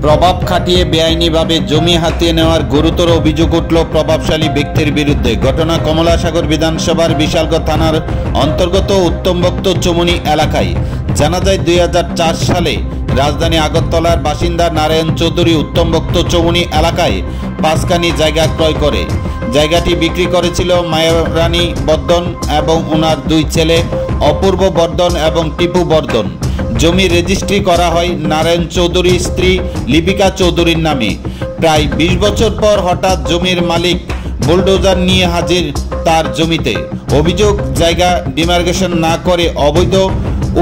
প্রভাব খাটিয়ে বেআইনিভাবে জমি হাতিয়ে নেওয়ার গুরুতর অভিযোগ উঠল প্রভাবশালী ব্যক্তির বিরুদ্ধে। ঘটনা কমলাসাগর বিধানসভার বিশালগড় থানার অন্তর্গত উত্তমভক্ত চৌমুহনী এলাকায়। জানা যায় 2004 সালে রাজধানী আগরতলার বাসিন্দা নারায়ণ চৌধুরী উত্তমভক্ত চৌমুহনী এলাকায় 5 কানি জায়গা ক্রয় করে জায়গাটি বিক্রি করেছিল মায়ারানী বর্ধন এবং ওনার 2 ছেলে অপূর্ব বর্ধন এবং টিপু বর্ধন। জমি রেজিস্ট্রি করা হয় নারায়ণ চৌধুরীর স্ত্রী লিপিকা চৌধুরীর নামে। প্রায় 20 বছর পর হঠাৎ জমির মালিক বুলডোজার নিয়ে হাজির তার জমিতে। অভিযোগ, জায়গা ডিমার্কেশন না করে অবৈধ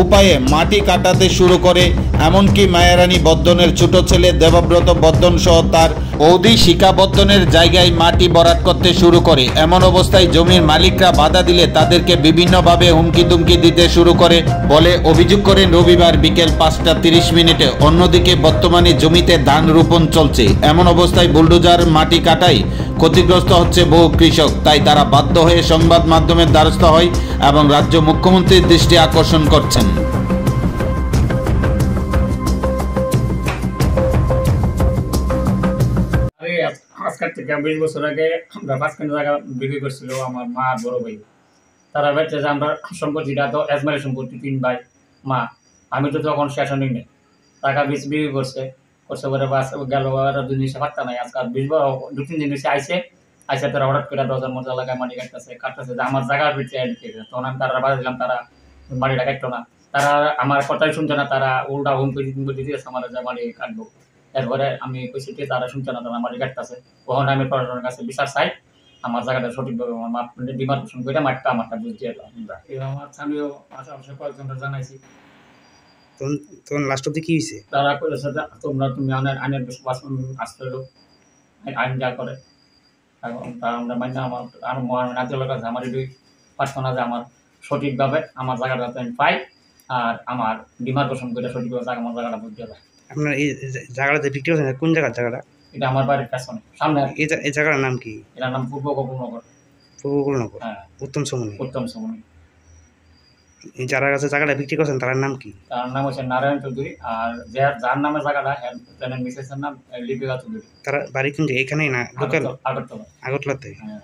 উপায়ে মাটি কাটাতে শুরু করে। এমনকি মায়ারানী বর্ধনের ছোট ছেলে দেবব্রত বর্ধন সহ তার বৌদি শিখা বর্ধনের জায়গায় মাটি ভরাট করতে শুরু করে। এমন অবস্থায় জমির মালিকরা বাধা দিলে তাদেরকে বিভিন্নভাবে হুমকি দুমকি দিতে শুরু করে বলে অভিযোগ করেন রবিবার বিকেল 5টা 30 মিনিটে। অন্যদিকে বর্তমানে জমিতে ধান রোপণ চলছে। এমন অবস্থায় বুলডোজার মাটি কাটায় ক্ষতিগ্রস্ত হচ্ছে বহু কৃষক। তাই তারা বাধ্য হয়ে সংবাদ মাধ্যমের দ্বারস্থ হয় এবং রাজ্য মুখ্যমন্ত্রীর দৃষ্টি আকর্ষণ করছেন। আজকের থেকে 20 বছর আগে আমরা 5 কানি জায়গা বিক্রি করছিল আমার মা আর বড় ভাই। তারা বলছে যে আমরা সম্পত্তিটা তো এজমারি সম্পত্তি 3 ভাই মা। আমি তো তখন শেষন নেই টাকা বিক্রি করছে পরে বাস গেল 2 দিন পাত্তা নাই। আজকাল 2-3 দিন এসে আইসে তারা হঠাৎ করে 10,000 মতো এলাকায় মাটি কাটতেছে যে আমার জায়গার ভিতরে তখন আমি তারা বাধা দিলাম, তারা মাটিটা কাটতো না। তারা আমার কথাই শুনছে না, তারা উল্টা হুমকি দিতেছে আমার যে মাটি কাটবো। এরপরে আমি কইছি যে তারা শুনছে না, তারা মাটি কাটতেছে। তখন আমি প্রশাসনের কাছে বিচার চাই, আমার জায়গাটা সঠিকভাবে আমার ডিমার্কেশন করে মাঠটা আমারটা বুঝিয়ে দাও। আমার স্থানীয় আশেপাশে কয়েকজনটা জানাইছি। তখন লাস্ট অব্দি কি হয়েছে? তারা করেছে যে তুমি আইনের বিশ্বাস আসতে হলো, আইন যা করে এখন তা আমরা মানি। আমার নাতির কাছে আমার এটি পারতো না যে আমার সঠিকভাবে আমার জায়গাটা আমি পাই আর আমার ডিমার্কেশন করে সঠিকভাবে আমার জায়গাটা বুঝিয়ে দেয়। আপনার এই জায়গাটা বিক্রি করছেন কোন জায়গার জায়গাটা? এটা আমার বাড়ির পেছনে সামনে। এই জায়গাটার নাম কি? এটার নাম পূর্ব গোকুলনগর। পূর্ব গোকুলনগর, হ্যাঁ, উত্তম চৌমুহনী। উত্তম চৌমুহনী। যারা কাছে জায়গাটা বিক্রি করছেন তার নাম কি? তার নাম হচ্ছে নারায়ণ চৌধুরী আর যার নামে জায়গাটা মিসেসের নাম লিপিকা চৌধুরী। তার বাড়ি কোন জায়গায়? এখানেই না লোকাল? আগরতলা। আগরতলাতে। হ্যাঁ।